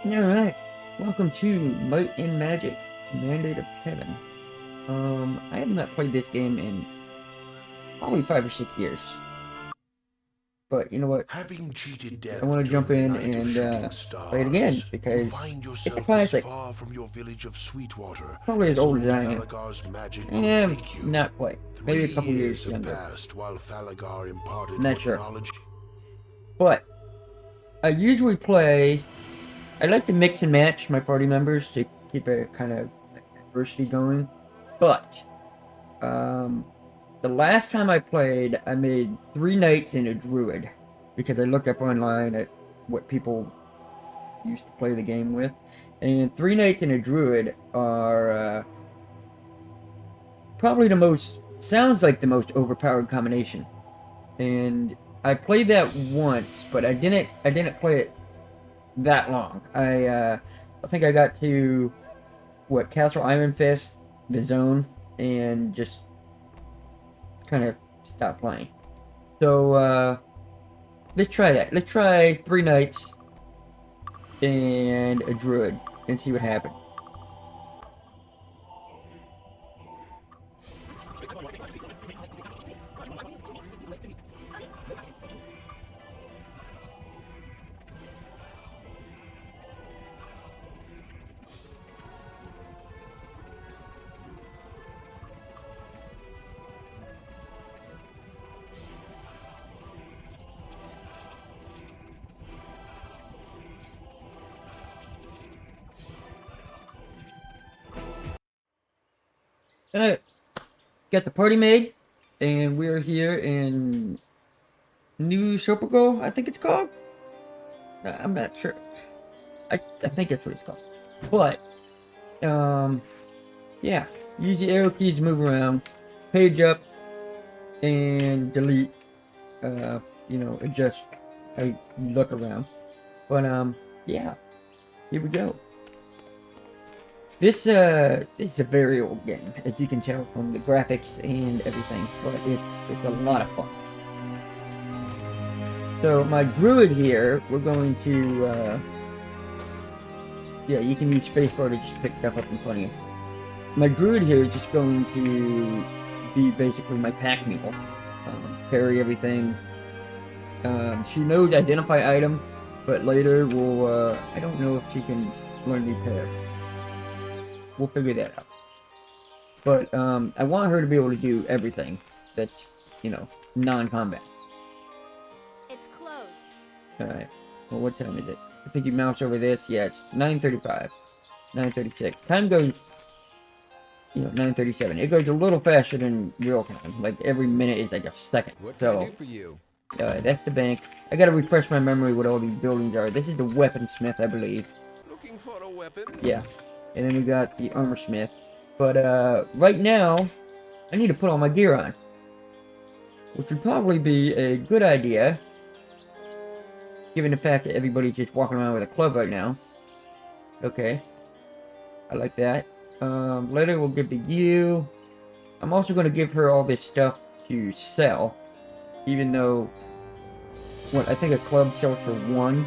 Alright, welcome to Might and Magic, Mandate of Heaven. I have not played this game in probably 5 or 6 years. But you know what? Having cheated I death want to jump during the in night of and shooting play it again, stars, you because find it's a yourself as classic. far from your village of Sweetwater Probably as as old old as I am. Thalagar's magic could And take you. not quite. Maybe Three a couple years years have younger. passed while Thalagar imparted Not what sure. knowledge... But, I usually play... I like to mix and match my party members to keep a kind of diversity going. But, the last time I played, I made 3 knights and a druid, because I looked up online at what people used to play the game with, and 3 knights and a druid are probably the most, sounds like the most overpowered combination. And I played that once, but I didn't play it that long. I think I got to what, Castle Iron Fist, the zone, and just kind of stopped playing. So let's try that. Let's try 3 knights and a druid and see what happens. Alright, got the party made, and we're here in New Sopago, I think it's called. I'm not sure. I think that's what it's called. But, yeah. Use the arrow keys to move around, page up, and delete, adjust how you look around. But, yeah. Here we go. This is a very old game, as you can tell from the graphics and everything, but it's a lot of fun. So my druid here, we're going to, yeah, you can use spacebar to just pick stuff up in front of you. My druid here is just going to be basically my pack mule. Carry everything. She knows identify item, but later we'll, I don't know if she can learn repair. We'll figure that out. But, I want her to be able to do everything that's, non-combat. It's closed. Alright. Well, what time is it? I think you mouse over this. Yeah, it's 9:35. 9:36. Time goes, 9:37. It goes a little faster than real time. Like, every minute is like a second. What can I So, do for you? that's the bank. I gotta refresh my memory what all these buildings are. This is the weaponsmith, I believe. Looking for a weapon? Yeah. And then we got the armor smith. But, right now, I need to put all my gear on. Which would probably be a good idea, given the fact that everybody's just walking around with a club right now. Okay. I like that. Later we'll give to you. I'm also going to give her all this stuff to sell. Even though, I think a club sells for 1.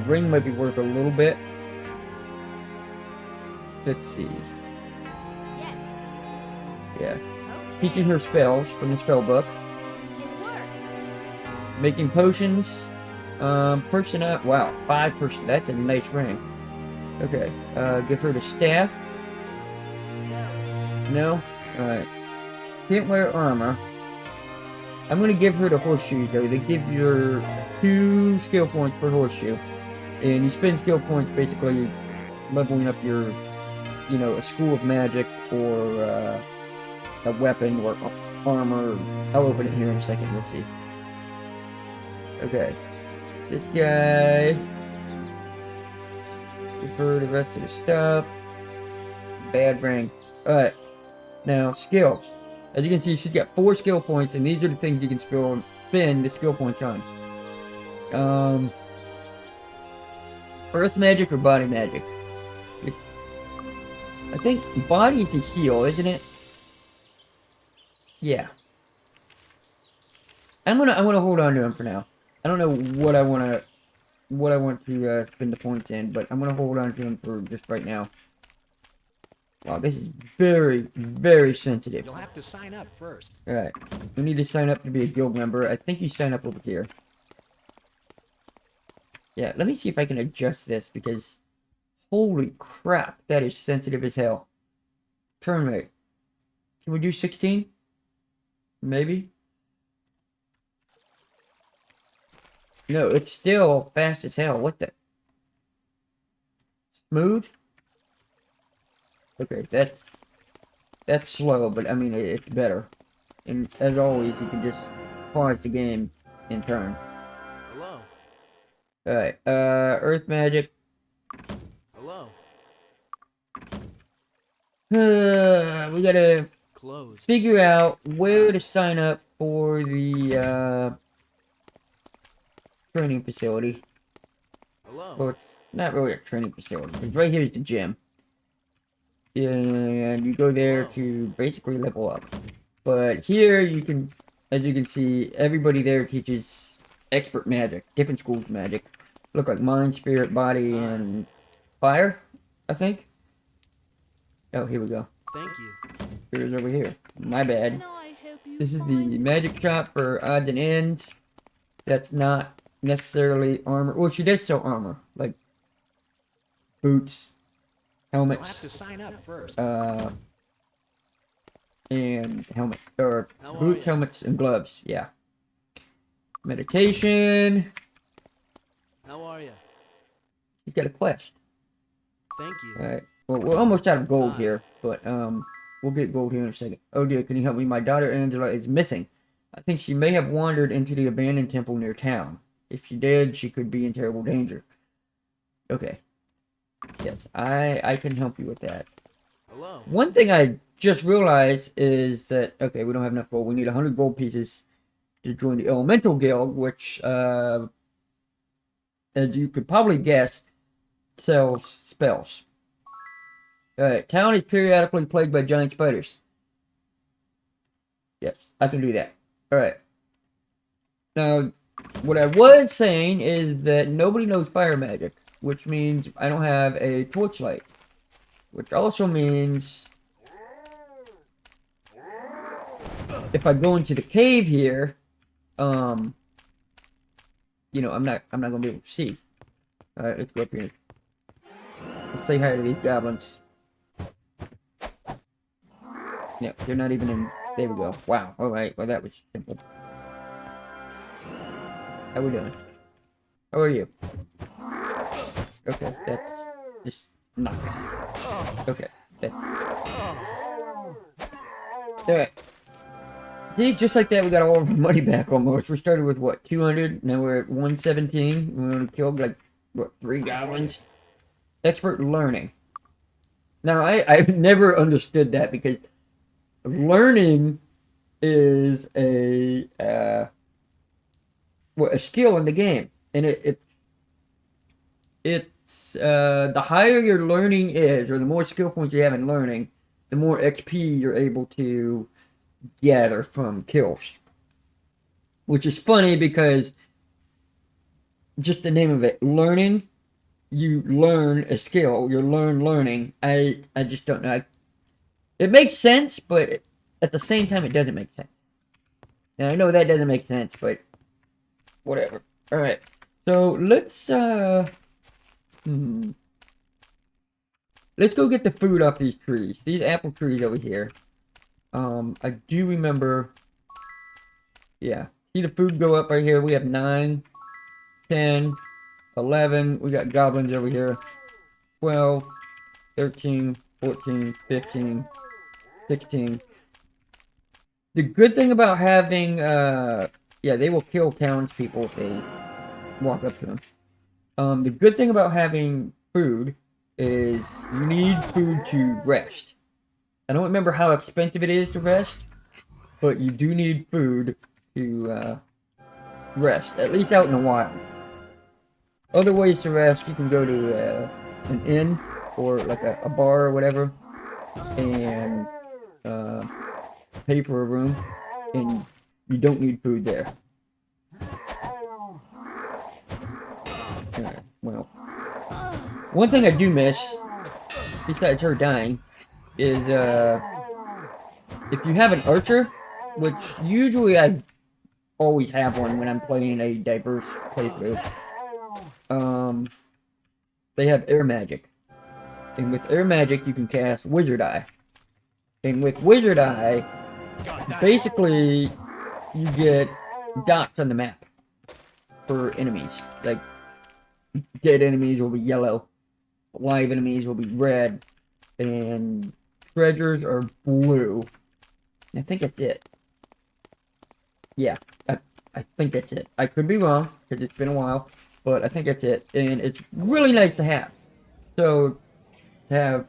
Ring might be worth a little bit. Let's see. Yes. Yeah. Okay. Teaching her spells from the spell book. It worked. Making potions. Person up. Wow, 5 person. That's a nice ring. Okay. Give her the staff. No. No? Alright. Can't wear armor. I'm gonna give her the horseshoes though. They give you 2 skill points per horseshoe. And you spend skill points basically leveling up your, a school of magic or a weapon or armor. I'll open it here in a second, you'll see. Okay. This guy. Give her the rest of the stuff. Bad ring. Alright. Now, skills. As you can see, she's got 4 skill points, and these are the things you can spend the skill points on. Earth magic or body magic? I think body is to heal, isn't it? Yeah. I'm gonna hold on to him for now. I don't know what I wanna what I want to spend the points in, but I'm gonna hold on to them for just right now. Wow, this is very, very sensitive. You'll have to sign up first. Alright, we need to sign up to be a guild member. I think you sign up over here. Yeah, let me see if I can adjust this, because holy crap, that is sensitive as hell. Turn rate. Can we do 16? Maybe? No, it's still fast as hell. What the? Smooth? Okay, that's slow, but I mean, it's better. And as always, you can just pause the game and turn. Hello. Alright, Earth Magic. Hello. We gotta Closed. figure out where to sign up for the, training facility. Hello. Well, it's not really a training facility. It's right here is the gym. And you go there to basically level up. But here you can, as you can see, everybody there teaches expert magic, different schools of magic. Look like mind, spirit, body, and fire, I think. Oh, here we go. Thank you. Here's over here. My bad. Can I help you This is the find- magic shop for odds and ends. That's not necessarily armor. Well, she did sell armor, like boots, You'll have helmets, to sign up first. and helmet, or How are boots, ya? helmets, and gloves. Yeah. Meditation. How are you? He's got a quest. Thank you. All right. Well, we're almost out of gold Hi. here, but we'll get gold here in a second. Oh dear, can you help me? My daughter Angela is missing. I think she may have wandered into the abandoned temple near town. If she did, she could be in terrible danger. Okay. Yes, I can help you with that. Hello. One thing I just realized is that, okay, we don't have enough gold. We need 100 gold pieces to join the Elemental Guild, which, as you could probably guess, sells spells. Alright, town is periodically plagued by giant spiders. Yes, I can do that. Alright. Now, what I was saying is that nobody knows fire magic, which means I don't have a torchlight. Which also means if I go into the cave here, you know, I'm not gonna be able to see. Alright, let's go up here. Let's say hi to these goblins. Yep, they're not even in. There we go. Wow. Alright, well that was simple. How we doing? How are you? Okay, that's just nothing. Okay, that's... Alright. See, just like that, we got all of our money back almost. We started with, what, 200? Now we're at 117. We only killed, like, what, 3 goblins? Expert learning. Now, I've never understood that, because learning is a skill in the game. And it's the higher your learning is, or the more skill points you have in learning, the more XP you're able to gather from kills. Which is funny because just the name of it, learning, you learn a skill, you learn learning. I just don't know. It makes sense, but at the same time it doesn't make sense. And I know that doesn't make sense, but whatever. Alright. So let's let's go get the food off these trees. These apple trees over here. I do remember. Yeah. See the food go up right here. We have 9, 10, 11. We got goblins over here. 12, 13, 14, 15, 16. The good thing about having, yeah, they will kill townspeople if they walk up to them. The good thing about having food is you need food to rest. I don't remember how expensive it is to rest, but you do need food to rest, at least out in the wild. Other ways to rest, you can go to an inn or like a bar or whatever, and pay for a room, and you don't need food there. Well, one thing I do miss, besides her dying, is if you have an archer, which usually I always have one when I'm playing a diverse playthrough. They have air magic. And with air magic, you can cast Wizard Eye. And with Wizard Eye, basically, you get dots on the map for enemies. Like, dead enemies will be yellow, live enemies will be red, and treasures are blue. I think that's it. Yeah, I think that's it. I could be wrong, because it's been a while, but I think that's it. And it's really nice to have. So, to have,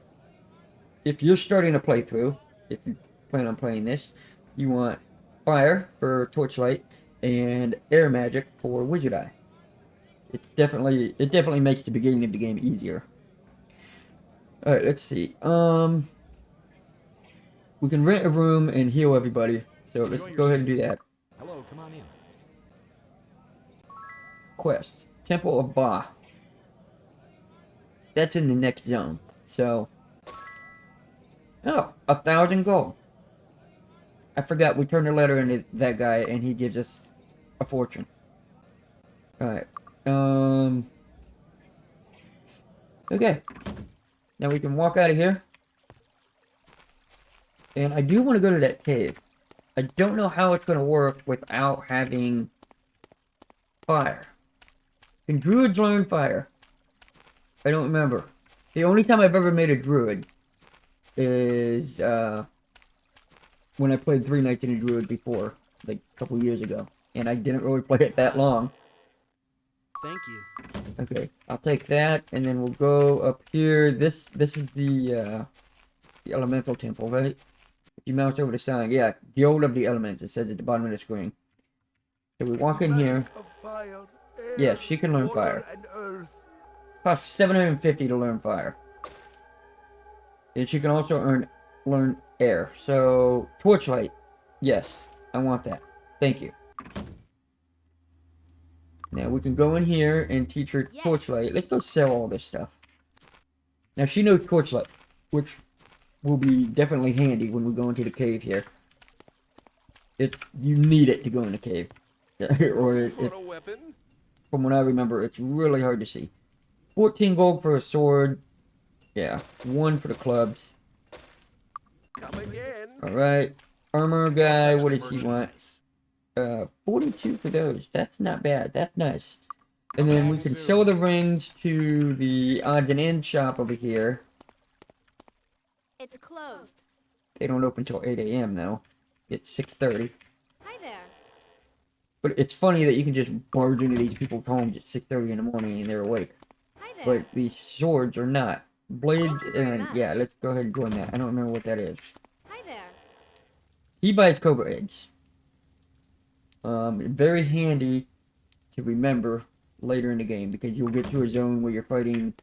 if you're starting a playthrough, if you plan on playing this, you want fire for torchlight and air magic for Wizard Eye. It definitely makes the beginning of the game easier. Alright, let's see. We can rent a room and heal everybody. So let's go ahead and do that. Hello, come on in. Quest. Temple of Ba. That's in the next zone. So. Oh, 1,000 gold. I forgot we turned a letter into that guy and he gives us a fortune. Alright. Okay. Now we can walk out of here. And I do want to go to that cave. I don't know how it's going to work without having fire. Can druids learn fire? I don't remember. The only time I've ever made a druid is when I played 3 Nights in a Druid before, like a couple years ago. And I didn't really play it that long. Thank you. Okay, I'll take that, and then we'll go up here. This is the elemental temple, right? If you mouse over the sign, yeah, Guild of the Elements, it says at the bottom of the screen. So we walk in here. Fire, air, Yeah, she can learn fire. and earth. Costs 750 to learn fire. And she can also learn air. So, torchlight. Yes, I want that. Thank you. Now we can go in here and teach her torchlight. Let's go sell all this stuff. Now she knows torchlight, which will be definitely handy when we go into the cave here. You need it to go in the cave. Or from what I remember, it's really hard to see. 14 gold for a sword. Yeah, 1 for the clubs. Come again. Alright. Armor guy, what does he want? 42 for those. That's not bad. That's nice. And then we can sell the rings to the odds and ends shop over here. It's closed. They don't open till 8 a.m. though. It's 6:30. Hi there. But it's funny that you can just barge into these people's homes at 6:30 in the morning and they're awake. Hi there. But these swords are not. Blades, Thank you very and much. yeah, let's go ahead and join that. I don't remember what that is. Hi there. He buys cobra eggs. Very handy to remember later in the game because you'll get to a zone where you're fighting,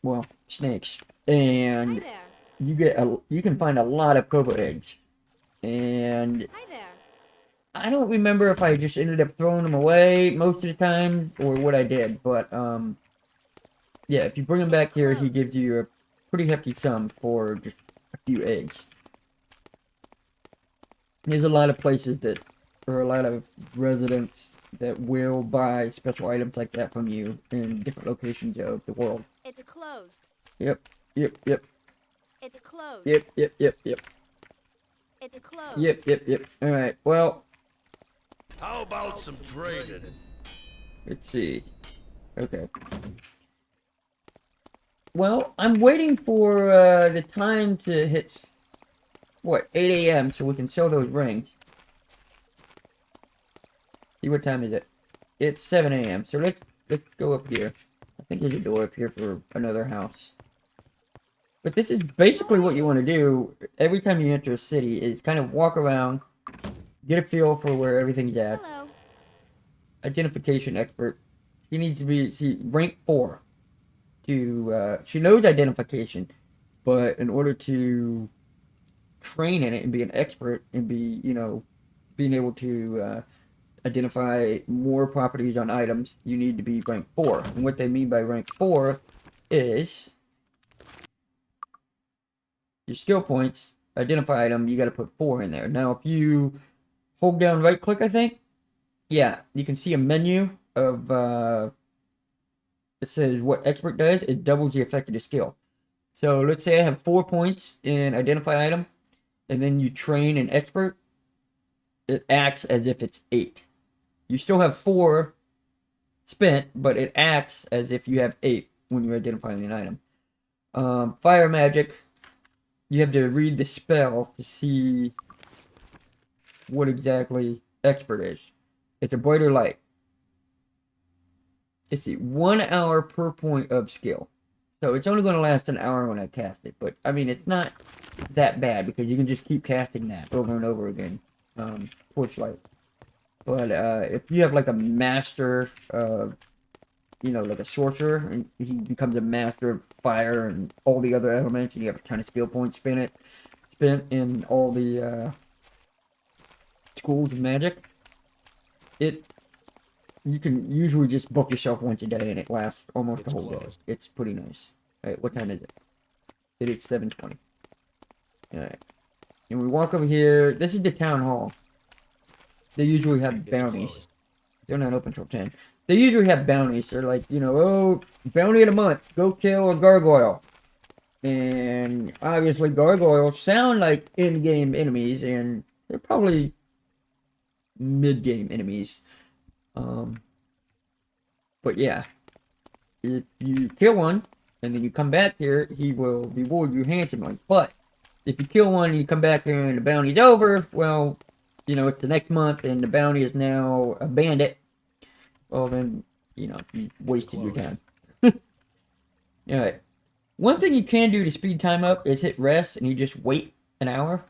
well, snakes, and Hi there. you can find a lot of cobra eggs, and Hi there. I don't remember if I just ended up throwing them away most of the times or what I did, but yeah, if you bring them back here, he gives you a pretty hefty sum for just a few eggs. There's a lot of places or a lot of residents that will buy special items like that from you in different locations of the world. It's closed. Yep. It's closed. Yep. It's closed. Yep. Alright, well, How about some trading? let's see. Okay. Well, I'm waiting for the time to hit, what, 8 a.m. so we can sell those rings. See, what time is it? It's 7 a.m. So let's go up here. I think there's a door up here for another house. But this is basically what you want to do every time you enter a city is kind of walk around, get a feel for where everything's at. Hello. Identification expert. She needs to be rank 4. She knows identification, but in order to train in it and be an expert and be, being able to identify more properties on items, you need to be rank 4. And what they mean by rank 4 is your skill points, identify item, you gotta put 4 in there. Now, if you hold down right click, I think, yeah, you can see a menu of, it says what expert does. It doubles the effect of the skill. So let's say I have 4 points in identify item, and then you train an expert, it acts as if it's 8. You still have 4 spent, but it acts as if you have 8 when you're identifying an item. Fire magic, you have to read the spell to see what exactly expert is. It's a brighter light. Let's see, 1 hour per point of skill. So it's only going to last an hour when I cast it, but I mean, it's not that bad because you can just keep casting that over and over again. Torchlight. But if you have like a master, you know, like a sorcerer, and he becomes a master of fire and all the other elements, and you have a ton of skill points spent in all the schools of magic, you can usually just book yourself once a day, and it lasts almost the whole day. It's pretty nice. Alright, what time is it? It is 7:20. Alright. And we walk over here. This is the town hall. They usually have bounties. They're not open till 10. They usually have bounties. They're like, you know, oh, bounty of the month. Go kill a gargoyle. And obviously gargoyles sound like in-game enemies, and they're probably mid-game enemies. But yeah, if you kill one and then you come back here, he will reward you handsomely. But if you kill one and you come back here and the bounty's over, well, you know, it's the next month and the bounty is now a bandit. Well, then, you know, you wasted your time. Alright. One thing you can do to speed time up is hit rest and you just wait an hour.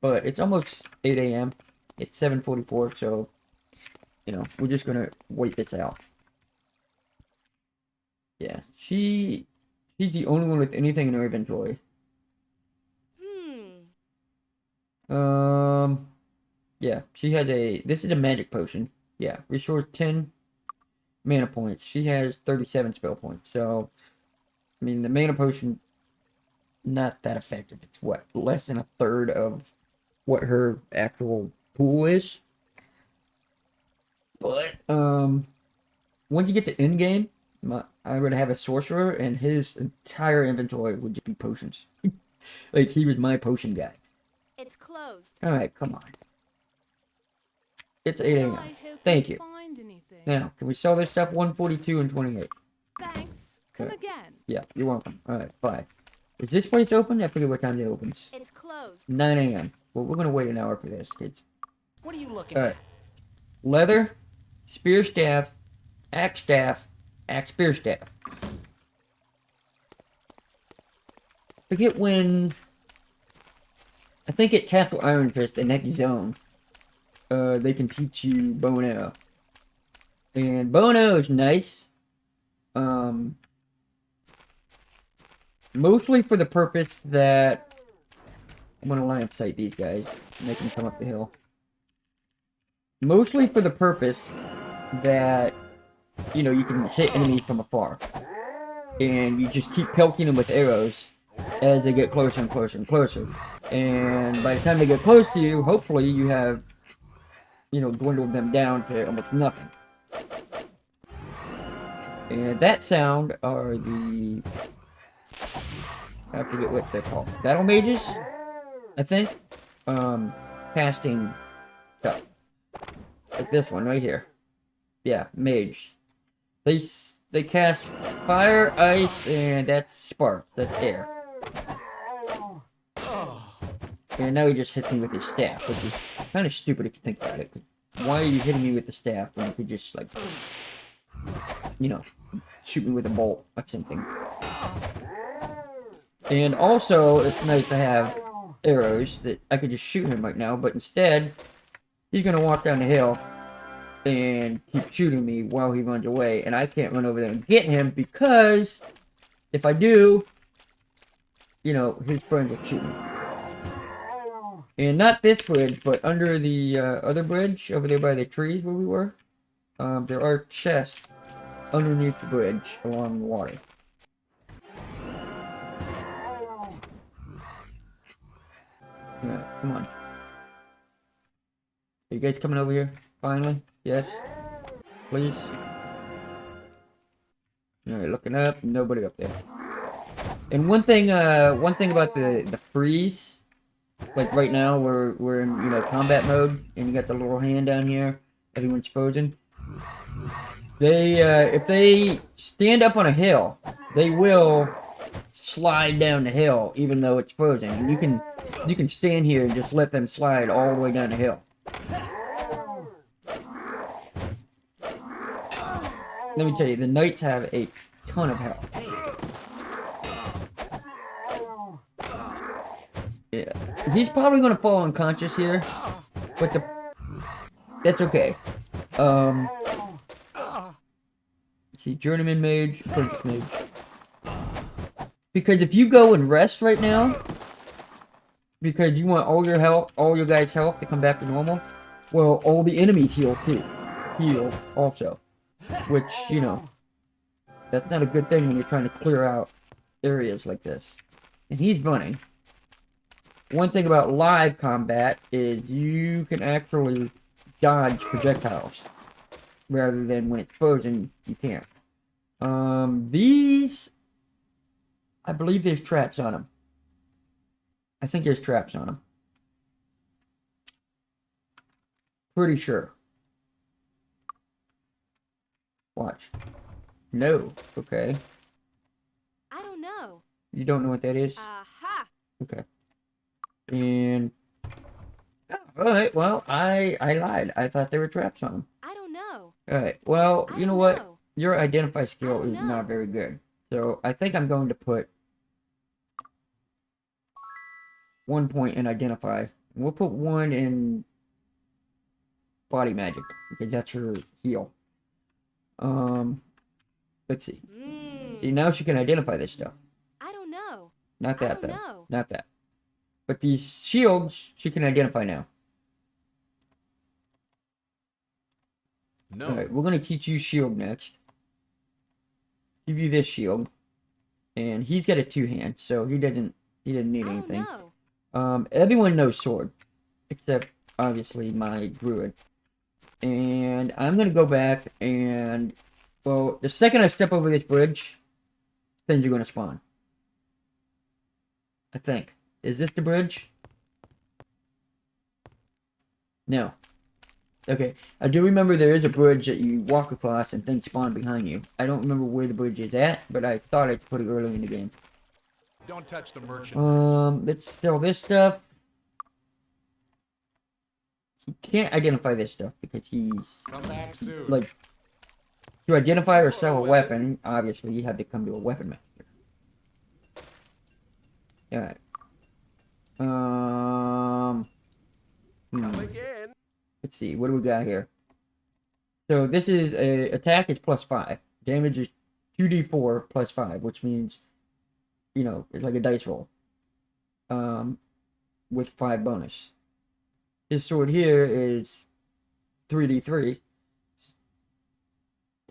But it's almost 8 a.m. It's 7:44, so, you know, we're just gonna wait this out. Yeah, she's the only one with anything in her inventory. Yeah, she has this is a magic potion. Yeah, restores 10 mana points. She has 37 spell points. So, I mean, the mana potion, not that effective. It's what, less than a third of what her actual pool is. But, once you get to end game, I would have a sorcerer, and his entire inventory would just be potions. Like, he was my potion guy. It's closed. Alright, come on. It's 8 a.m. Thank you. Now, can we sell this stuff? 142 and 28. Thanks. Come again. Yeah, you're welcome. Alright, bye. Is this place open? I forget what time it opens. It's closed. 9 a.m. Well, we're gonna wait an hour for this, kids. What are you looking at? Leather, spear staff, axe spear staff. Forget when... I think at Castle Iron Fist, the next zone, they can teach you bow and arrow. And bow and arrow is nice. Mostly for the purpose that... I'm gonna line of sight these guys, make them come up the hill. Mostly for the purpose that, you know, you can hit enemies from afar. And you just keep pelting them with arrows as they get closer and closer and closer. And by the time they get close to you, hopefully you have, you know, dwindled them down to almost nothing. And that sound are the... I forget what they're called. Battle mages? I think? Casting stuff. Like this one right here. Yeah, mage. They cast fire, ice, and that's spark. That's air. And now he just hits me with his staff, which is kind of stupid if you think about it. Why are you hitting me with the staff when you could just, like, you know, shoot me with a bolt or something? And also, it's nice to have arrows that I could just shoot him right now, but instead, he's gonna walk down the hill and keep shooting me while he runs away, and I can't run over there and get him because if I do, you know, his friends will shoot me. And not this bridge, but under the other bridge over there by the trees where we were. There are chests underneath the bridge along the water. Yeah, come on. Are you guys coming over here? Finally? Yes? Please? Alright, looking up. Nobody up there. And one thing about the freeze, like right now we're in, you know, combat mode, and you got the little hand down here, everyone's frozen. They if they stand up on a hill, they will slide down the hill even though it's frozen. And you can stand here and just let them slide all the way down the hill. Let me tell you, the Knights have a ton of health. Yeah, he's probably gonna fall unconscious here, but that's okay. Let's see, Journeyman Mage, Apprentice Mage. Because if you go and rest right now, because you want all your health, all your guys' health to come back to normal, well, all the enemies heal too. Heal also. Which, you know, that's not a good thing when you're trying to clear out areas like this. And he's running. One thing about live combat is you can actually dodge projectiles. Rather than when it's frozen, you can't. These... I believe there's traps on them. I think there's traps on them. Pretty sure. Watch. No. Okay. I don't know. You don't know what that is? Aha! Okay. And... oh, alright, well, I lied. I thought there were traps on them. I don't know. Alright, well, I you know don't what? know. Your identify skill don't is know. not very good. So, I think I'm going to put 1 point in identify. We'll put 1 in body magic, because that's her heal. Let's see. See, now she can identify this stuff. I don't know. Not that, I don't though. know. Not that. But these shields, she can identify now. No. Alright, we're going to teach you shield next. Give you this shield. And he's got a 2-hand, so he didn't need I anything. don't know. Everyone knows sword. Except, obviously, my druid. And I'm going to go back and... well, the second I step over this bridge, things are going to spawn. I think. Is this the bridge? No. Okay. I do remember there is a bridge that you walk across and things spawn behind you. I don't remember where the bridge is at, but I thought I'd put it early in the game. Don't touch the merchandise. Let's sell this stuff. He can't identify this stuff because he's... Come back soon. like... to identify or sell a weapon, obviously you have to come to a weapon master. Alright. Come again. Let's see, what do we got here? So this is attack is +5. Damage is 2d4 +5, which means, you know, it's like a dice roll. With 5 bonus. This sword here is 3d3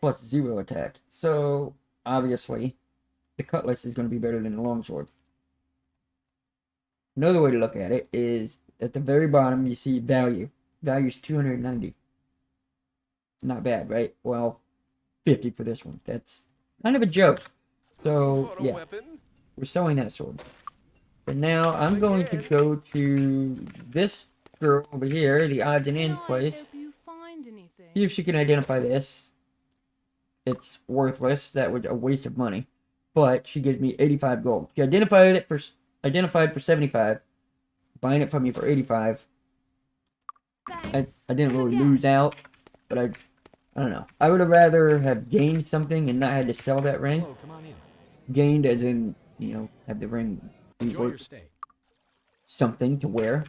+0 attack. So, obviously, the cutlass is going to be better than the longsword. Another way to look at it is, at the very bottom, you see value. Value is 290. Not bad, right? Well, 50 for this one. That's kind of a joke. So, yeah, we're selling that sword. But now, I'm going to go to this girl over here, the odds and ends place. You find anything. See if she can identify this. It's worthless. That was a waste of money. But she gives me 85 gold. She identified for 75. Buying it from me for 85. Thanks. I didn't Come really again. lose out, but I don't know. I would have rather have gained something and not had to sell that ring. Hello, come on in. Gained as in, you know, have the ring be Enjoy your worth stay. something to wear.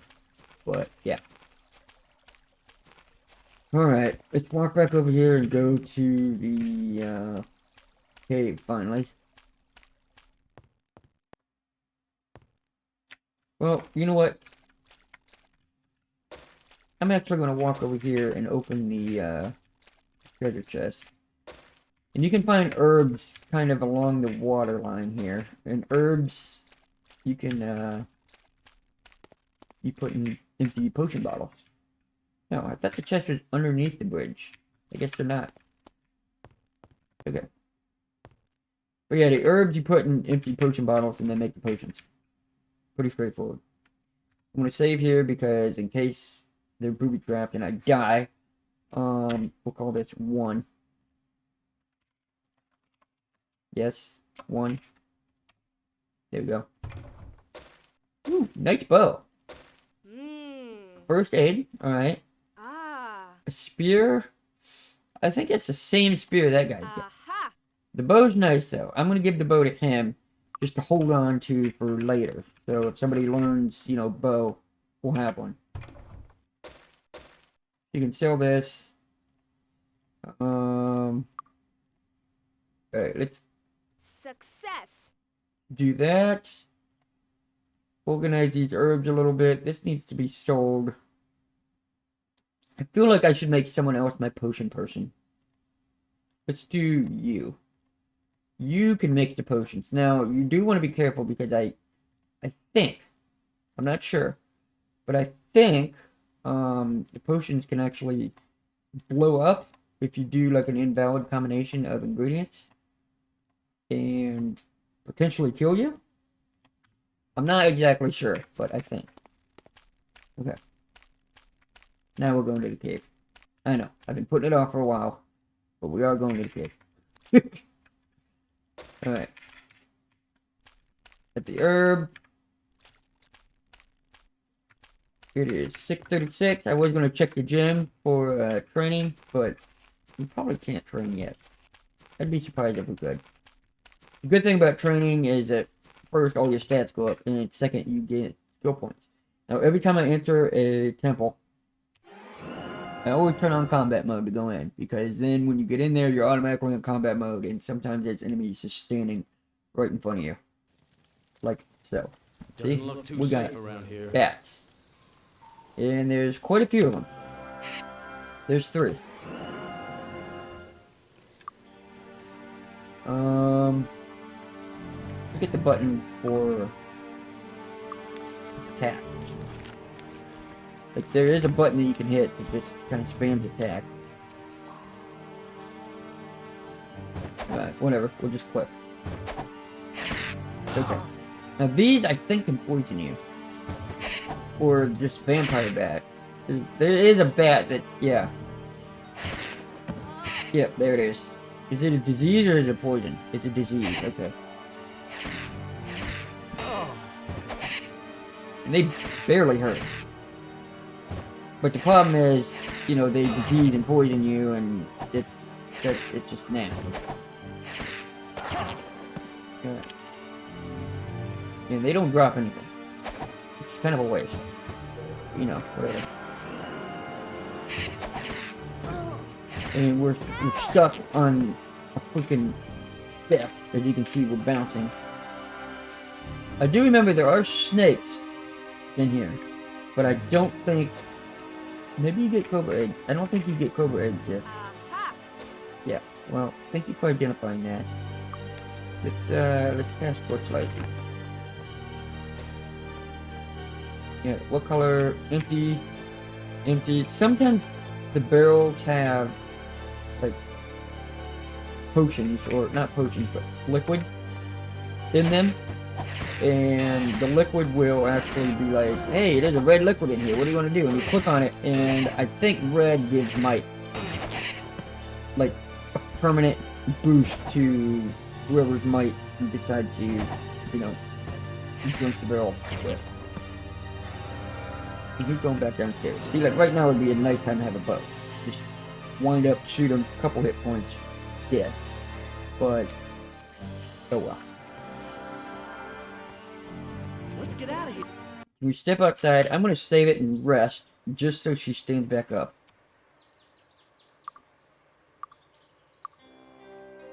But yeah. Alright, let's walk back over here and go to the cave finally. Well, you know what? I'm actually going to walk over here and open the treasure chest. And you can find herbs kind of along the water line here. And herbs, you can, you put in empty potion bottles. No, I thought the chest was underneath the bridge. I guess they're not. Okay. But yeah, the herbs you put in empty potion bottles and then make the potions. Pretty straightforward. I'm going to save here because in case they're booby trapped and I die, we'll call this 1. Yes, 1. There we go. Ooh, nice bow. First aid, alright. A spear. I think it's the same spear that guy's got. The bow's nice though. I'm gonna give the bow to him just to hold on to for later. So if somebody learns, you know, bow, we'll have one. You can sell this. Alright, let's Success. do that. Organize these herbs a little bit. This needs to be sold. I feel like I should make someone else my potion person. Let's do you. You can make the potions. Now, you do want to be careful because I think, I'm not sure, but I think the potions can actually blow up if you do like an invalid combination of ingredients and potentially kill you. I'm not exactly sure, but I think. Okay. Now we're going to the cave. I know, I've been putting it off for a while, but we are going to the cave. Alright. At the herb. It is 6:36. I was going to check the gym for training, but we probably can't train yet. I'd be surprised if we could. The good thing about training is that first, all your stats go up, and second, you get skill points. Now, every time I enter a temple, I always turn on combat mode to go in, because then when you get in there, you're automatically in combat mode, and sometimes there's enemies just standing right in front of you. Like so. See? Doesn't look too We got safe around here. bats. And there's quite a few of them. There's 3. Hit the button for attack. Like there is a button that you can hit that just kind of spams attack. Alright, whatever. We'll just click. Okay. Now these I think can poison you. Or just vampire bat. There is a bat that, yeah. Yep, there it is. Is it a disease or is it poison? It's a disease, okay. And they barely hurt. But the problem is, you know, they disease and poison you, and it's just nasty. Yeah. And they don't drop anything. It's kind of a waste. You know, whatever. And we're stuck on a freaking step. As you can see, we're bouncing. I do remember there are snakes in here, but I don't think. Maybe you get cobra eggs. I don't think you get cobra eggs yet. Yeah. Well, thank you for identifying that. Let's cast torchlight. Yeah. What color? Empty. Empty. Sometimes the barrels have like potions, or not potions, but liquid in them. And the liquid will actually be like, hey, there's a red liquid in here, what do you want to do? And you click on it, and I think red gives might. Like, a permanent boost to whoever's might you decide to, you know, drink the barrel with. And he's going back downstairs. See, like, right now would be a nice time to have a bow. Just wind up, shoot him, couple hit points, dead. But, oh well. Get out of here. We step outside. I'm going to save it and rest just so she stands back up.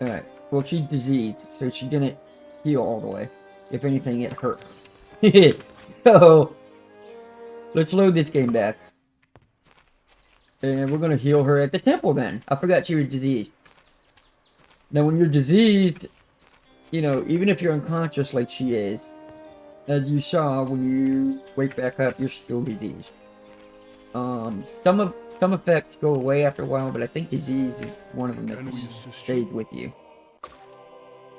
Alright. Well, she's diseased, so she didn't heal all the way. If anything, it hurt. So, let's load this game back. And we're gonna heal her at the temple then. I forgot she was diseased. Now when you're diseased, you know, even if you're unconscious like she is, as you saw, when you wake back up, you're still diseased. Some effects go away after a while, but I think disease is one of them that just stays with you.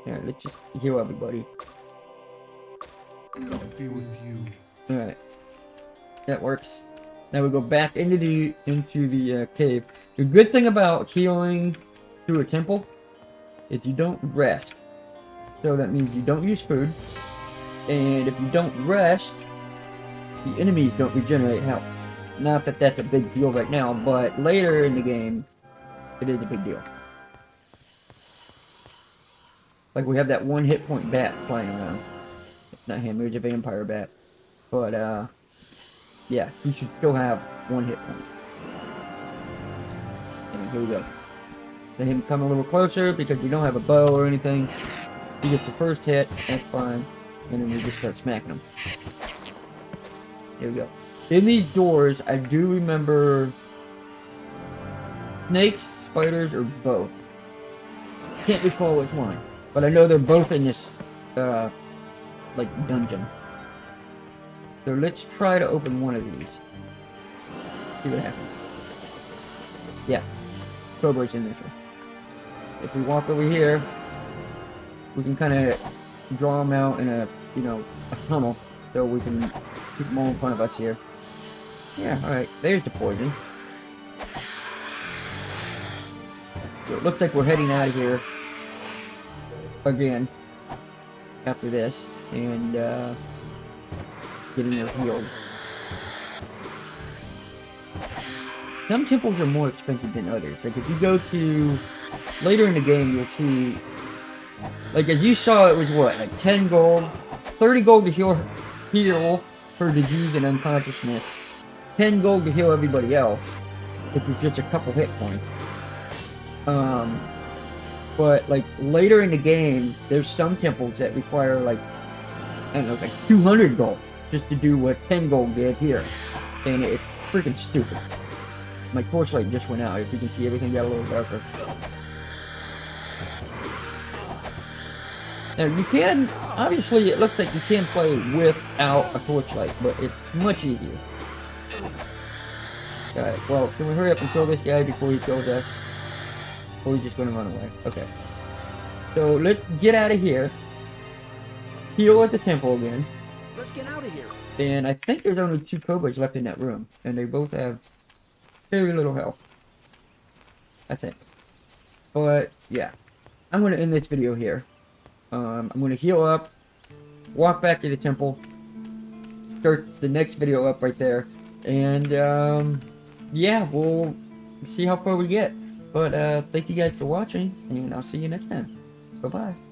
Here, let's just heal everybody. I'll be with you. Alright. That works. Now we go back into the cave. The good thing about healing through a temple is you don't rest. So that means you don't use food. And if you don't rest, the enemies don't regenerate health. Not that that's a big deal right now, but later in the game, it is a big deal. Like we have that one hit point bat flying around. It's not him, it's a vampire bat. But, yeah, he should still have one hit point. And here we go. Let him come a little closer because we don't have a bow or anything. He gets the first hit, that's fine. And then we just start smacking him. Here we go. In these doors, I do remember snakes, spiders, or both. Can't recall which one. But I know they're both in this, like, dungeon. So let's try to open one of these. See what happens. Yeah. Cobra's in this one. If we walk over here, we can kind of draw them out in a, you know, a tunnel. So we can keep them all in front of us here. Yeah, alright. There's the poison. So it looks like we're heading out of here. Again. After this. And, getting her healed. Some temples are more expensive than others. Like if you go to later in the game, you'll see, like as you saw, it was what, like 10 gold, 30 gold to heal her disease and unconsciousness, 10 gold to heal everybody else, which was just a couple hit points. But like later in the game, there's some temples that require like, I don't know, like 200 gold. Just to do what 10 gold did here. And it's freaking stupid. My torchlight just went out. As you can see, everything got a little darker. Now you can, obviously it looks like you can play without a torchlight, but it's much easier. Alright, well, can we hurry up and kill this guy before he kills us? Or are we just gonna run away? Okay. So let's get out of here. Heal at the temple again. Let's get out of here. And I think there's only 2 cobras left in that room. And they both have very little health. I think. But, yeah. I'm going to end this video here. I'm going to heal up. Walk back to the temple. Start the next video up right there. And, yeah, we'll see how far we get. But, thank you guys for watching. And I'll see you next time. Bye-bye.